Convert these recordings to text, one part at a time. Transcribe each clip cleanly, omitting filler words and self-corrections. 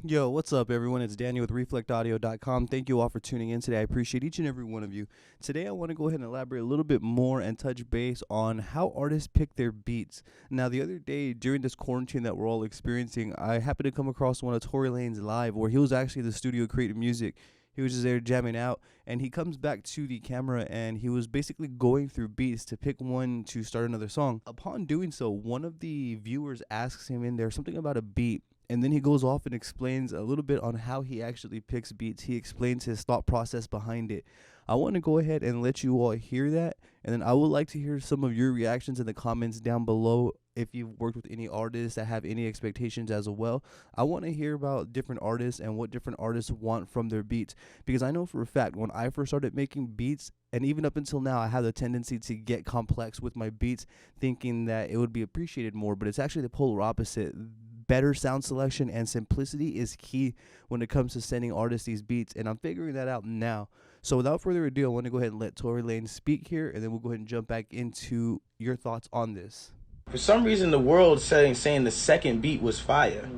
Yo, what's up, everyone? It's Daniel with ReflektAudio.com. Thank you all for tuning in today. I appreciate each and every one of you. Today, I want to go ahead and elaborate a little bit more and touch base on how artists pick their beats. Now, the other day, during this quarantine that we're all experiencing, I happened to come across one of Tory Lanez live where he was actually in the studio creating music. He was just there jamming out, and he comes back to the camera, and he was basically going through beats to pick one to start another song. Upon doing so, one of the viewers asks him in there something about a beat, and then he goes off and explains a little bit on how he actually picks beats. He explains his thought process behind it. I want to go ahead and let you all hear that, and then I would like to hear some of your reactions in the comments down below. If you've worked with any artists that have any expectations as well, I want to hear about different artists and what different artists want from their beats, because I know for a fact when I first started making beats, and even up until now, I have the tendency to get complex with my beats, thinking that it would be appreciated more, but it's actually the polar opposite. Better sound selection and simplicity is key when it comes to sending artists these beats, and I'm figuring that out now. So without further ado, I want to go ahead and let Tory Lanez speak here, and then we'll go ahead and jump back into your thoughts on this. For some reason, the world saying the second beat was fire.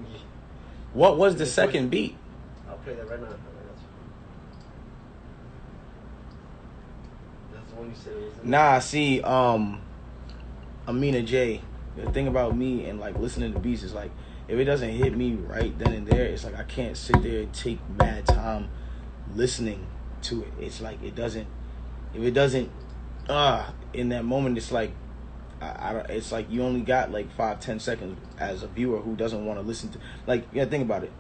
What was the second beat? I'll play that right now. That's the one you said it was in. Nah, see, Amina J. The thing about me and like listening to beats is like, if it doesn't hit me right then and there, it's like I can't sit there and take mad time listening to it. It's like it doesn't. If it doesn't, in that moment, it's like it's like you only got like 5-10 seconds as a viewer who doesn't want to listen to. Like, yeah, think about it.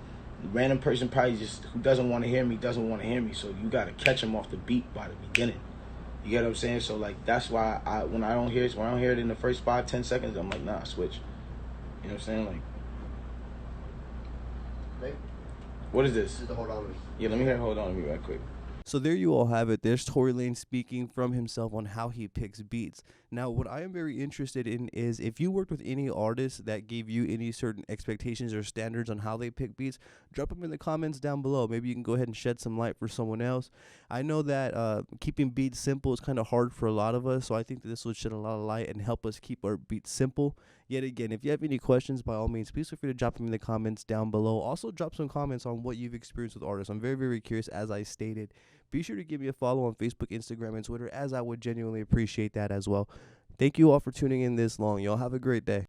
Random person probably just who doesn't want to hear me doesn't want to hear me. So you got to catch them off the beat by the beginning. You get what I'm saying? So like that's why when I don't hear it in the first 5-10 seconds, I'm like, nah, switch. You know what I'm saying? Like, Right? what is this? This is the hold on. Yeah, let me hear. Hold on, let me right quick. So there you all have it. There's Tory Lanez speaking from himself on how he picks beats. Now, what I am very interested in is if you worked with any artists that gave you any certain expectations or standards on how they pick beats, drop them in the comments down below. Maybe you can go ahead and shed some light for someone else. I know that keeping beats simple is kind of hard for a lot of us, so I think that this would shed a lot of light and help us keep our beats simple. Yet again, if you have any questions, by all means, please feel free to drop them in the comments down below. Also, drop some comments on what you've experienced with artists. I'm very, very curious, as I stated. Be sure to give me a follow on Facebook, Instagram, and Twitter, as I would genuinely appreciate that as well. Thank you all for tuning in this long. Y'all have a great day.